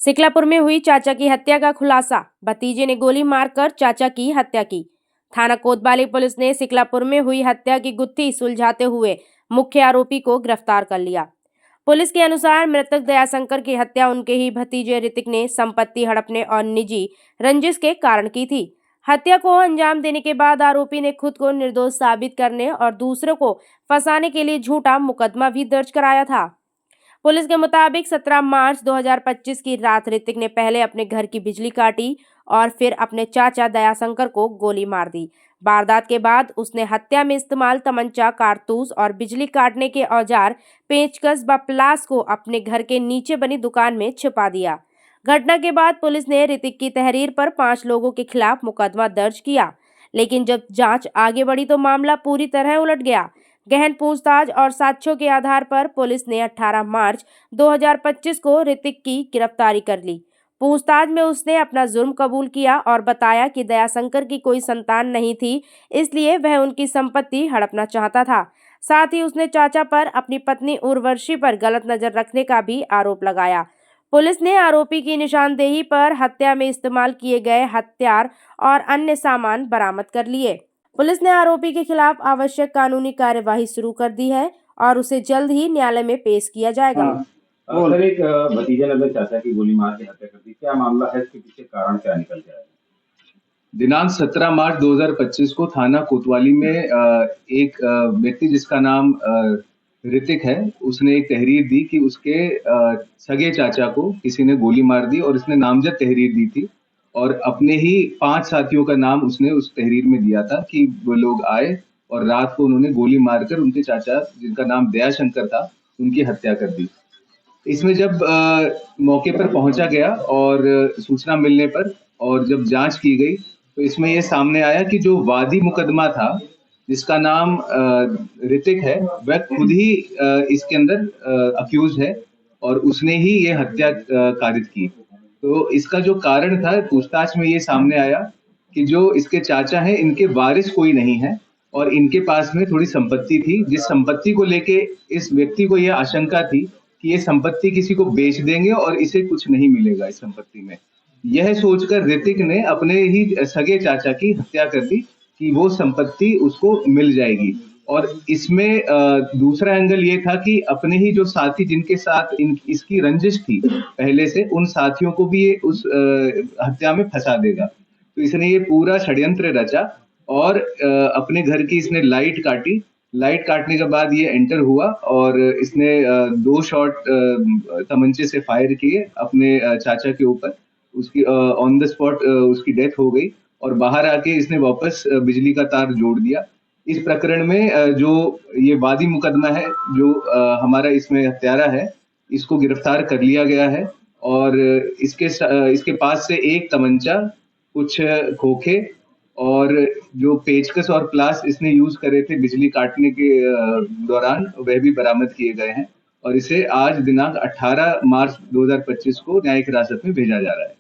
सिकलापुर में हुई चाचा की हत्या का खुलासा। भतीजे ने गोली मारकर चाचा की हत्या की। थाना कोतवाली पुलिस ने सिकलापुर में हुई हत्या की गुत्थी सुलझाते हुए मुख्य आरोपी को गिरफ्तार कर लिया। पुलिस के अनुसार मृतक दयाशंकर की हत्या उनके ही भतीजे ऋतिक ने संपत्ति हड़पने और निजी रंजिश के कारण की थी। हत्या को अंजाम देने के बाद आरोपी ने खुद को निर्दोष साबित करने और दूसरों को फंसाने के लिए झूठा मुकदमा भी दर्ज कराया था। पुलिस के मुताबिक 17 मार्च 2025 की रात ऋतिक ने पहले अपने घर की बिजली काटी और फिर अपने चाचा दयाशंकर को गोली मार दी। वारदात के बाद उसने हत्या में इस्तेमाल तमंचा, कारतूस और बिजली काटने के औजार, पेचकस व प्लास को अपने घर के नीचे बनी दुकान में छिपा दिया। घटना के बाद पुलिस ने ऋतिक की तहरीर पर 5 लोगों के खिलाफ मुकदमा दर्ज किया, लेकिन जब जांच आगे बढ़ी तो मामला पूरी तरह उलट गया। गहन पूछताछ और साक्ष्यों के आधार पर पुलिस ने 18 मार्च 2025 को ऋतिक की गिरफ्तारी कर ली। पूछताछ में उसने अपना जुर्म कबूल किया और बताया कि दयाशंकर की कोई संतान नहीं थी, इसलिए वह उनकी संपत्ति हड़पना चाहता था। साथ ही उसने चाचा पर अपनी पत्नी उर्वशी पर गलत नजर रखने का भी आरोप लगाया। पुलिस ने आरोपी की निशानदेही पर हत्या में इस्तेमाल किए गए हथियार और अन्य सामान बरामद कर लिए। पुलिस ने आरोपी के खिलाफ आवश्यक कानूनी कार्यवाही शुरू कर दी है और उसे जल्द ही न्यायालय में पेश किया जाएगा। सर, एक भतीजे ने अपने चाचा की गोली मार के हत्या कर दी। क्या मामला है, इसके पीछे कारण क्या निकल के आया? दिनांक 17 मार्च 2025 को थाना कोतवाली में एक व्यक्ति जिसका नाम ऋतिक है, उसने एक तहरीर दी कि उसके सगे चाचा को किसी ने गोली मार दी और इसने नामजद तहरीर दी थी और अपने ही 5 साथियों का नाम उसने उस तहरीर में दिया था कि वो लोग आए और रात को उन्होंने गोली मारकर उनके चाचा, जिनका नाम दयाशंकर था, उनकी हत्या कर दी। इसमें जब मौके पर पहुंचा गया और सूचना मिलने पर और जब जांच की गई तो इसमें यह सामने आया कि जो वादी मुकदमा था, जिसका नाम ऋतिक है, वह खुद ही इसके अंदर अक्यूज है और उसने ही ये हत्या कारित की। तो इसका जो कारण था, पूछताछ में ये सामने आया कि जो इसके चाचा हैं, इनके वारिस कोई नहीं है और इनके पास में थोड़ी संपत्ति थी, जिस संपत्ति को लेके इस व्यक्ति को यह आशंका थी कि ये संपत्ति किसी को बेच देंगे और इसे कुछ नहीं मिलेगा इस संपत्ति में। यह सोचकर ऋतिक ने अपने ही सगे चाचा की हत्या कर दी कि वो संपत्ति उसको मिल जाएगी। और इसमें दूसरा एंगल ये था कि अपने ही जो साथी जिनके साथ इसकी रंजिश थी पहले से, उन साथियों को भी ये उस हत्या में फंसा देगा। तो इसने ये पूरा षड्यंत्र रचा और अपने घर की इसने लाइट काटी। लाइट काटने के बाद ये एंटर हुआ और इसने 2 शॉट तमंचे से फायर किए अपने चाचा के ऊपर। उसकी ऑन द स्पॉट उसकी डेथ हो गई और बाहर आके इसने वापस बिजली का तार जोड़ दिया। इस प्रकरण में जो ये वादी मुकदमा है, जो हमारा इसमें हत्यारा है, इसको गिरफ्तार कर लिया गया है और इसके पास से एक तमंचा, कुछ खोखे और जो पेचकस और प्लास इसने यूज करे थे बिजली काटने के दौरान, वह भी बरामद किए गए हैं और इसे आज दिनांक 18 मार्च 2025 को न्यायिक हिरासत में भेजा जा रहा है।